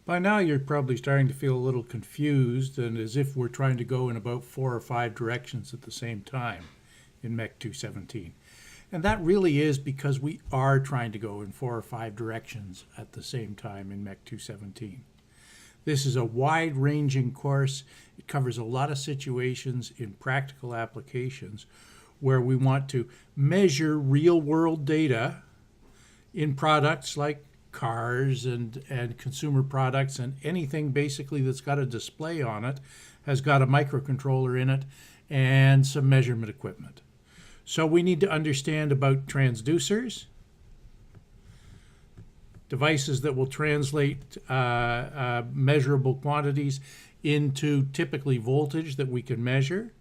By now, you're probably starting to feel a little confused and as if we're trying to go in about 4 or 5 directions at the same time in MECH 217. And that really is because we are trying to go in 4 or 5 directions at the same time in MECH 217. This is a wide-ranging course. It covers a lot of situations in practical applications where we want to measure real-world data in products like cars and consumer products, and anything basically that's got a display on it has got a microcontroller in it and some measurement equipment. So we need to understand about transducers, devices that will translate measurable quantities into typically voltage that we can measure,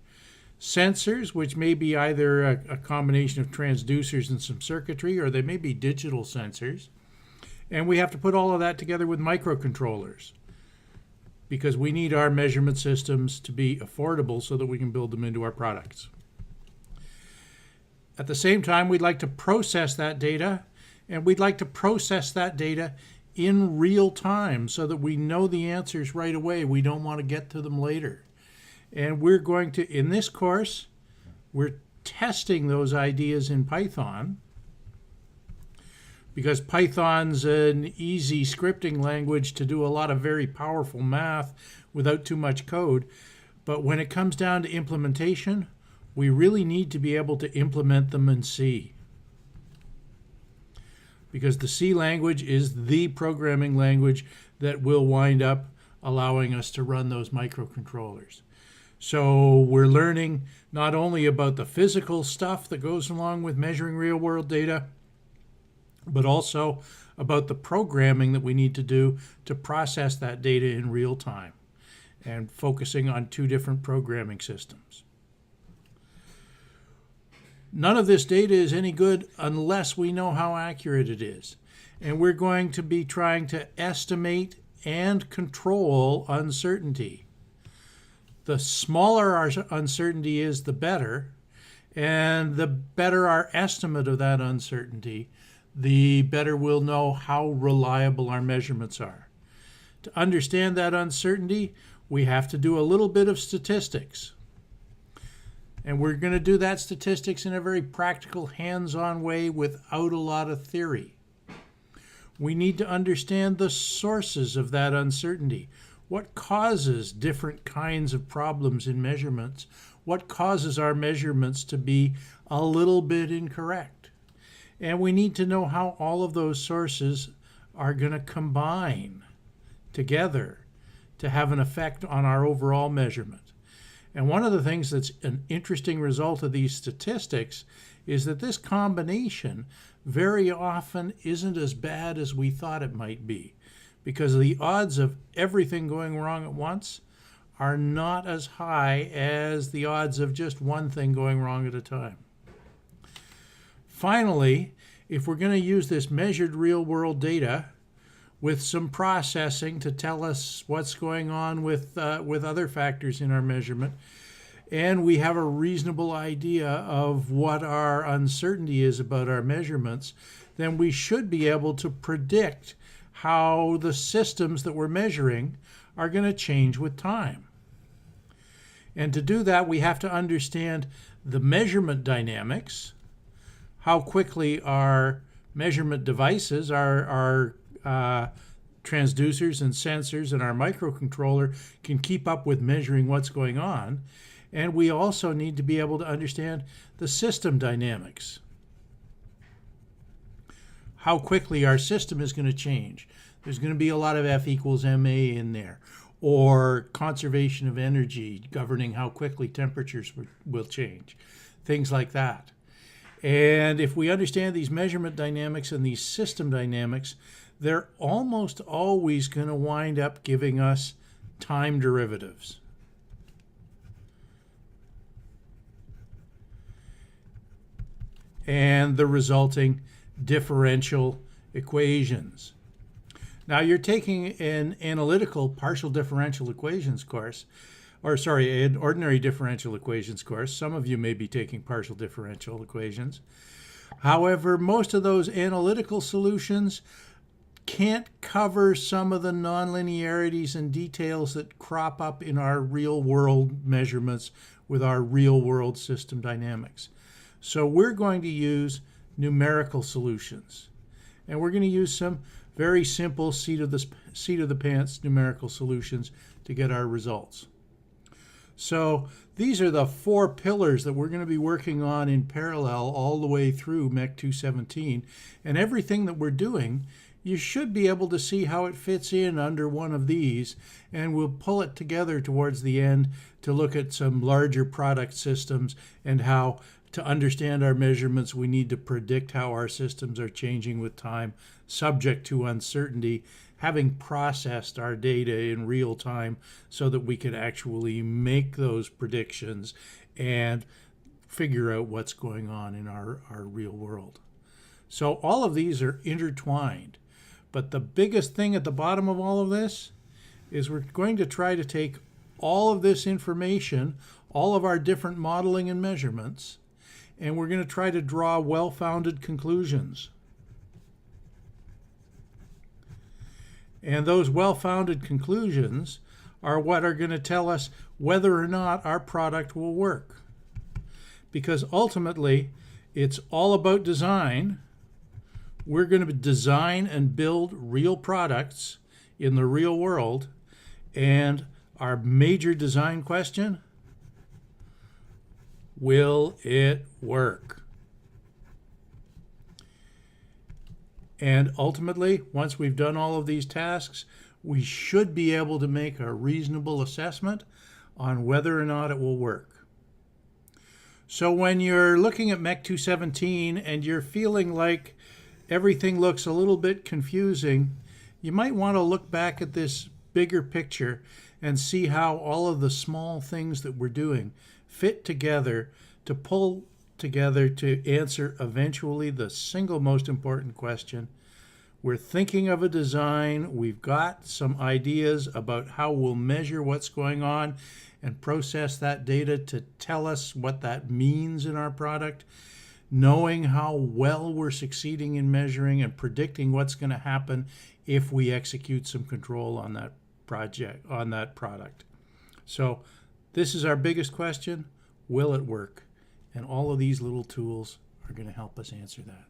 sensors, which may be either a combination of transducers and some circuitry, or they may be digital sensors. And we have to put all of that together with microcontrollers because we need our measurement systems to be affordable so that we can build them into our products. At the same time, we'd like to process that data, and we'd like to process that data in real time so that we know the answers right away. We don't want to get to them later. And we're going to, in this course, we're testing those ideas in Python because Python's an easy scripting language to do a lot of very powerful math without too much code. But when it comes down to implementation, we really need to be able to implement them in C. Because the C language is the programming language that will wind up allowing us to run those microcontrollers. So we're learning not only about the physical stuff that goes along with measuring real-world data, but also about the programming that we need to do to process that data in real time, and focusing on 2 different programming systems. None of this data is any good unless we know how accurate it is. And we're going to be trying to estimate and control uncertainty. The smaller our uncertainty is, the better. And the better our estimate of that uncertainty, the better we'll know how reliable our measurements are. To understand that uncertainty, we have to do a little bit of statistics. And we're going to do that statistics in a very practical, hands-on way without a lot of theory. We need to understand the sources of that uncertainty. What causes different kinds of problems in measurements? What causes our measurements to be a little bit incorrect? And we need to know how all of those sources are going to combine together to have an effect on our overall measurement. And one of the things that's an interesting result of these statistics is that this combination very often isn't as bad as we thought it might be, because the odds of everything going wrong at once are not as high as the odds of just one thing going wrong at a time. Finally, if we're going to use this measured real-world data with some processing to tell us what's going on with other factors in our measurement, and we have a reasonable idea of what our uncertainty is about our measurements, then we should be able to predict how the systems that we're measuring are going to change with time. And to do that, we have to understand the measurement dynamics, how quickly our measurement devices, our transducers and sensors and our microcontroller can keep up with measuring what's going on. And we also need to be able to understand the system dynamics, how quickly our system is going to change. There's going to be a lot of F equals ma in there, or conservation of energy governing how quickly temperatures will change, things like that. And if we understand these measurement dynamics and these system dynamics, they're almost always going to wind up giving us time derivatives. And the resulting differential equations. Now you're taking an analytical partial differential equations course, an ordinary differential equations course. Some of you may be taking partial differential equations. However, most of those analytical solutions can't cover some of the nonlinearities and details that crop up in our real world measurements with our real world system dynamics. So we're going to use numerical solutions. And we're going to use some very simple seat of the pants numerical solutions to get our results. So these are the 4 pillars that we're going to be working on in parallel all the way through MECH 217. And everything that we're doing, you should be able to see how it fits in under one of these, and we'll pull it together towards the end to look at some larger product systems and how to understand our measurements we need to predict how our systems are changing with time, subject to uncertainty, having processed our data in real time so that we can actually make those predictions and figure out what's going on in our real world. So all of these are intertwined. But the biggest thing at the bottom of all of this is we're going to try to take all of this information, all of our different modeling and measurements, and we're going to try to draw well-founded conclusions. And those well-founded conclusions are what are going to tell us whether or not our product will work. Because ultimately, it's all about design. We're going to design and build real products in the real world. And our major design question, will it work? And ultimately, once we've done all of these tasks, we should be able to make a reasonable assessment on whether or not it will work. So when you're looking at MECH 217 and you're feeling like everything looks a little bit confusing, you might want to look back at this bigger picture and see how all of the small things that we're doing fit together to pull together to answer eventually the single most important question. We're thinking of a design, we've got some ideas about how we'll measure what's going on and process that data to tell us what that means in our product. Knowing how well we're succeeding in measuring and predicting what's going to happen if we execute some control on that project, on that product. So this is our biggest question, will it work? And all of these little tools are going to help us answer that.